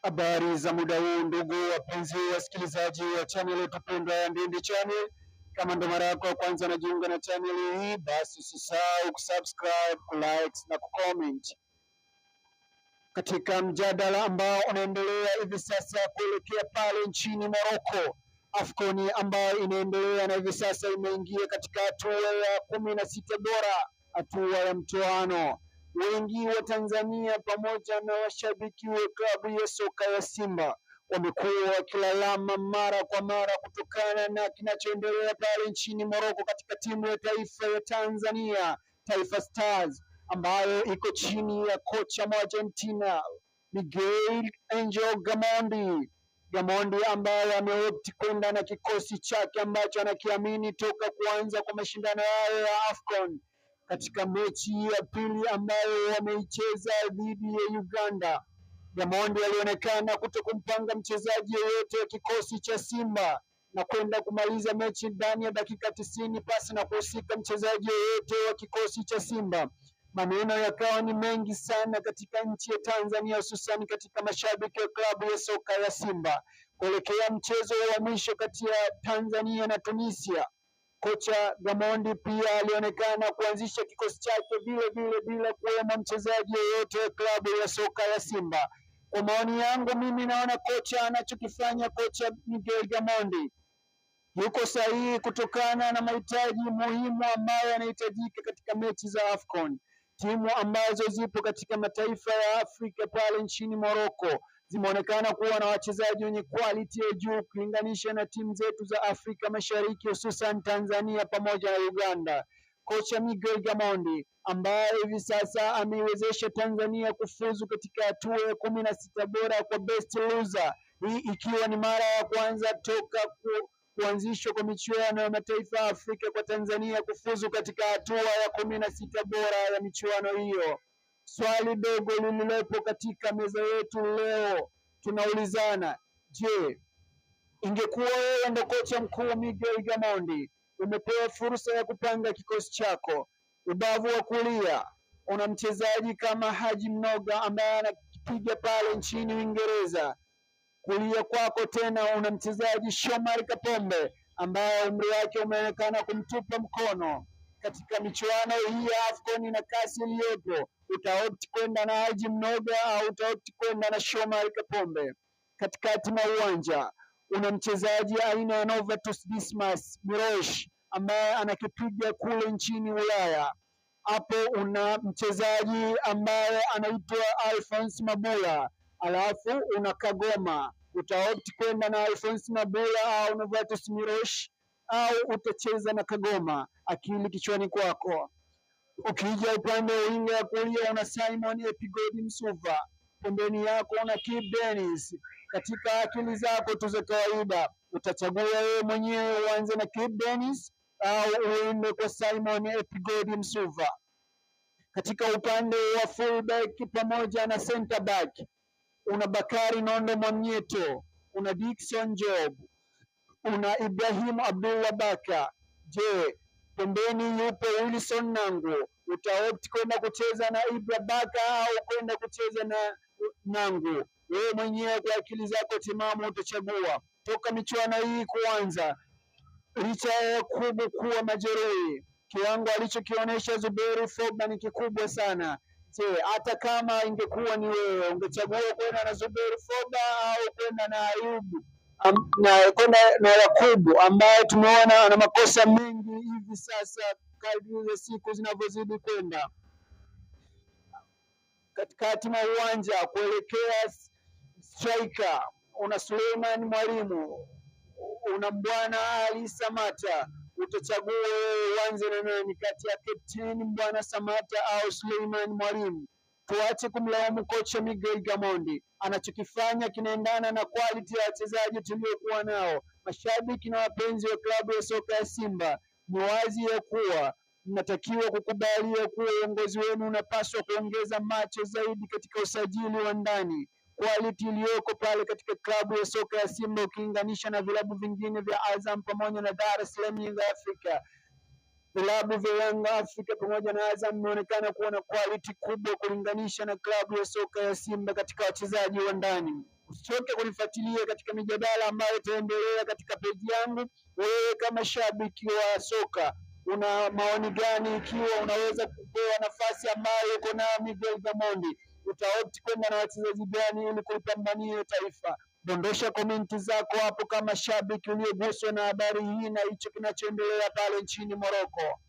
Habari za muda huu ndugu wapenzi wasikilizaji wa channel yetu pendwa ya Ndindi Channel. Kama ndo mara yako ya kwanza unajiunga na channel hii, basi usisahau kusubscribe, kulike na kucomment. Katika mjadala ambao unaendelea hivi sasa kuelekea pale nchini Morocco, AFCON ambayo inaendelea na hivi sasa imeingia katika hatua ya 16 bora, hatua ya mtoano. Wengi wa Tanzania pamoja na washabiki wa klabu ya soka ya Simba wamekuwa wakilalama mara kwa mara kutokana na kinachoendelea pale nchini Morocco katika timu ya taifa ya Tanzania, Taifa Stars, ambayo iko chini ya kocha wa Argentina Miguel Angel Gamondi ambaye ameopti kwenda na kikosi chake ambacho anakiamini toka kuanza kwa mashindano hayo ya AFCON. Katika mechi ya pili ambayo wameicheza dhidi ya Uganda, Gamondi alionekana kutokumpanga mchezaji yeyote wa kikosi cha Simba na kwenda kumaliza mechi ndani ya dakika 90 pasi na kuhusika mchezaji yeyote wa kikosi cha Simba. Maneno yakawa ni mengi sana katika nchi ya Tanzania, hususan katika mashabiki wa klabu ya soka ya Simba kuelekea mchezo wa mwisho kati ya Tanzania na Tunisia. Kocha Gamondi pia alionekana kuanzisha kikosi chake vile vile bila kuwemo mchezaji yeyote wa klabu ya soka ya Simba. Kwa maoni yangu mimi naona kocha anachokifanya kocha Miguel Gamondi yuko sahihi kutokana na mahitaji muhimu ambayo yanahitajika katika mechi za AFCON. Timu ambazo zipo katika mataifa ya Afrika pale nchini Morocco zimeonekana kuwa na wachezaji wenye quality ya juu kulinganisha na timu zetu za Afrika Mashariki, hususan Tanzania pamoja na Uganda. Kocha Miguel Gamondi ambaye hivi sasa ameiwezesha Tanzania kufuzu katika hatua ya 16 bora kwa best loser, hii ikiwa ni mara ya kwanza toka kuanzishwa kwa michuano ya mataifa ya Afrika kwa Tanzania kufuzu katika hatua ya 16 bora ya michuano hiyo. Swali dogo lililopo katika meza yetu leo tunaulizana, je, ingekuwa wewe ndo kocha mkuu Miguel Gamondi, umepewa fursa ya kupanga kikosi chako, ubavu wa kulia una mchezaji kama Haji Mnoga ambaye anakipiga pale nchini Uingereza, kulia kwako tena una mchezaji Shomari Kapombe ambaye umri wake umeonekana kumtupa mkono katika michuano hii ya AFCON na kasi iliyopo, utaopti kwenda na Haji Mnoga au utaopti kwenda na Shomari Kapombe? Katikati mwa uwanja una mchezaji aina ya Novatus Dismas Mirosh ambaye anakipiga kule nchini Ulaya. Hapo una mchezaji ambaye anaitwa Alphonse Mabula, alafu una Kagoma. Utaopti kwenda na Alphonse Mabula au Novatus Mirosh au utacheza na Kagoma? Akili kichwani kwako. Ukija upande wa winga ya kulia una Simon Epigodi Msuva, pembeni yako una Kibu Denis. Katika akili zako tu za kawaida utachagua wewe mwenyewe uanze na Kibu Denis au uende kwa Simon Epigodi Msuva. Katika upande wa fullback pamoja na center back una Bakari Nondo Mwamnyeto, una Dickson Job, una Ibrahim Abdullah Baka. Je, pembeni yupo Wilson Nangu, utaopti kwenda kucheza na Ibra Baka au kwenda kucheza na Nangu? Wewe mwenyewe kwa akili zako timamu utachagua. Toka michuano hii kuanza, licha ya Kubu kuwa majeruhi, kiwango alichokionyesha Zuberi Foba ni kikubwa sana. Je, hata kama ingekuwa ni wewe ungechagua kwenda na Zuberi Foba au kwenda na Ayubu na kwenda na Yakubu ambaye tumeona ana makosa mengi hivi sasa kadri za siku zinavyozidi kwenda? Katikati mwa uwanja kuelekea striker una Suleiman Mwalimu, una Mbwana Ali Samata. Utachagua uanze na nani kati ya Captain Mbwana Samata au Suleiman Mwalimu? Tuache kumlaumu kocha Miguel Gamondi, anachokifanya kinaendana na quality ya wachezaji tuliokuwa nao. Mashabiki na wapenzi wa klabu ya soka ya Simba, ni wazi ya kuwa mnatakiwa kukubalia kuwa uongozi wenu unapaswa kuongeza macho zaidi katika usajili wa ndani. Quality iliyoko pale katika klabu ya soka ya Simba ukilinganisha na vilabu vingine vya Azam pamoja na Dar es Salaam Young Africa, vilabu vya Young Africa pamoja na Azam inaonekana kuwa na quality kubwa kulinganisha na klabu ya soka ya Simba katika wachezaji wa ndani. Usichoke kunifuatilia katika mijadala ambayo itaendelea katika peji yangu. Wewe kama shabiki wa soka una maoni gani? Ikiwa unaweza kupewa nafasi ambayo uko na Miguel Gamondi, utaopt kwenda na wachezaji gani ili kulipambania taifa? Dondosha komenti zako hapo kama shabiki uliyoguswa na habari hii na hicho kinachoendelea pale nchini Morocco.